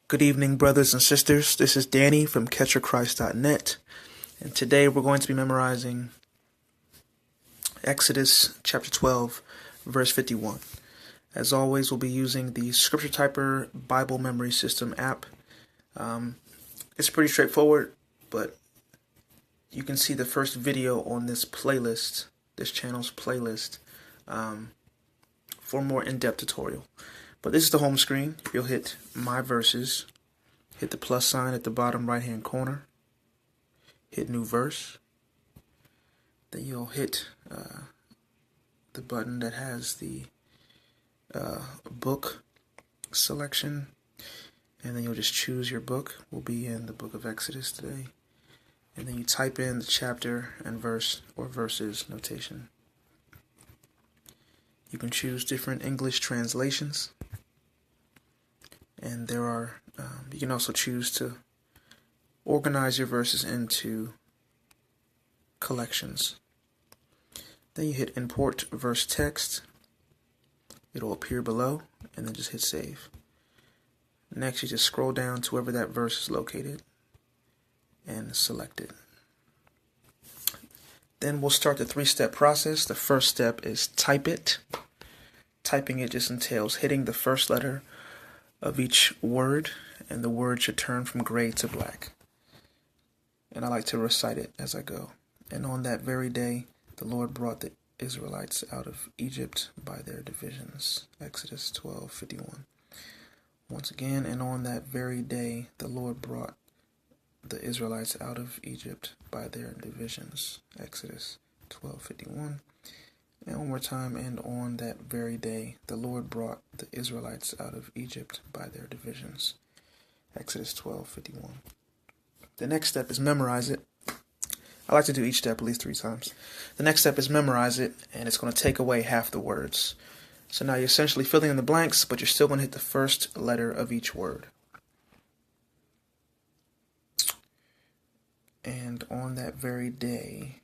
Good evening, brothers and sisters. This is Danny from CatchForChrist.net, and today we're going to be memorizing Exodus chapter 12, verse 51. As always, we'll be using the Scripture Typer Bible Memory System app. It's pretty straightforward, but you can see the first video on this playlist, this channel's playlist, for a more in-depth tutorial. But this is the home screen. You'll hit My Verses, hit the plus sign at the bottom right-hand corner, hit New Verse. Then you'll hit the button that has the book selection, and then you'll just choose your book. We'll be in the book of Exodus today. And then you type in the chapter and verse or verses notation. You can choose different English translations. And there are, you can also choose to organize your verses into collections. Then you hit import verse text. It'll appear below, and then just hit save. Next, you just scroll down to wherever that verse is located and select it. Then we'll start the three-step process. The first step is type it. Typing it just entails hitting the first letter of each word, and the word should turn from gray to black. And I like to recite it as I go. And on that very day, the Lord brought the Israelites out of Egypt by their divisions. Exodus 12:51. Once again, and on that very day, the Lord brought the Israelites out of Egypt by their divisions. Exodus 12:51. And one more time, and on that very day, the Lord brought the Israelites out of Egypt by their divisions. Exodus 12:51. The next step is memorize it. I like to do each step at least 3 times. The next step is memorize it, and it's going to take away half the words. So now you're essentially filling in the blanks, but you're still going to hit the first letter of each word. And on that very day,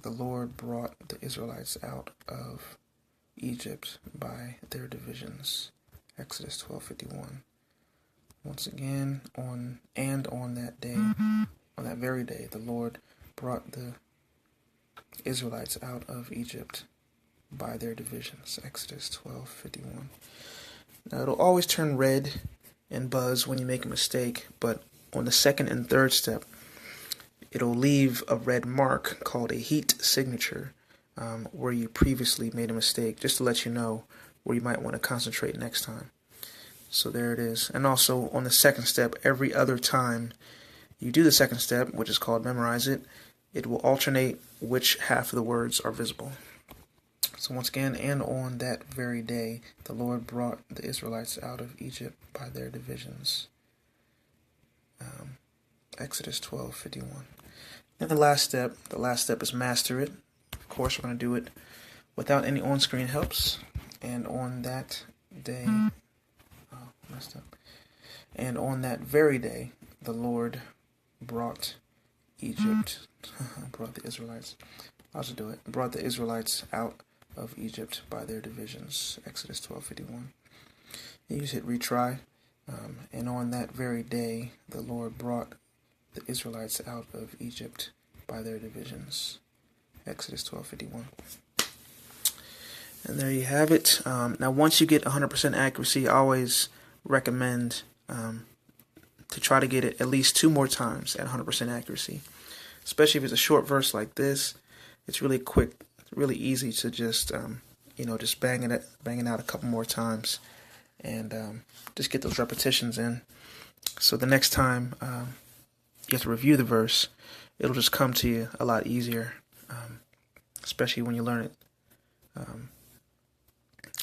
the Lord brought the Israelites out of Egypt by their divisions. Exodus 12:51. Once again, on that day, on that very day, the Lord brought the Israelites out of Egypt by their divisions. Exodus 12:51. Now it'll always turn red and buzz when you make a mistake, but on the second and third step, it'll leave a red mark called a heat signature where you previously made a mistake, just to let you know where you might want to concentrate next time. So there it is. And also on the second step, every other time you do the second step, which is called memorize it, it will alternate which half of the words are visible. So once again, and on that very day, the Lord brought the Israelites out of Egypt by their divisions. Exodus 12:51. And the last step is master it. Of course, we're going to do it without any on-screen helps. And on that day, And on that very day, the Lord brought brought the Israelites. I'll just do it. Brought the Israelites out of Egypt by their divisions. Exodus 12:51. You just hit retry. And on that very day, the Lord brought the Israelites out of Egypt by their divisions. Exodus 12:51. And there you have it. Now, once you get 100% accuracy, I always recommend to try to get it at least 2 more times at 100% accuracy. Especially if it's a short verse like this, it's really quick, really easy to just just bang it out a couple more times, and just get those repetitions in. So the next time you have to review the verse, it'll just come to you a lot easier, especially when you learn it.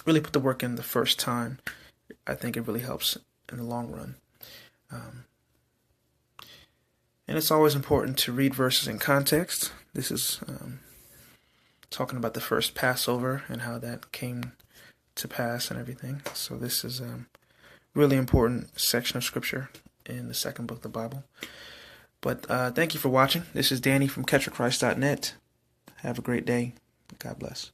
Really put the work in the first time. I think it really helps in the long run. And it's always important to read verses in context. This is talking about the first Passover and how that came to pass and everything. So this is a really important section of Scripture in the second book of the Bible. But thank you for watching. This is Danny from CatchForChrist.net. Have a great day. God bless.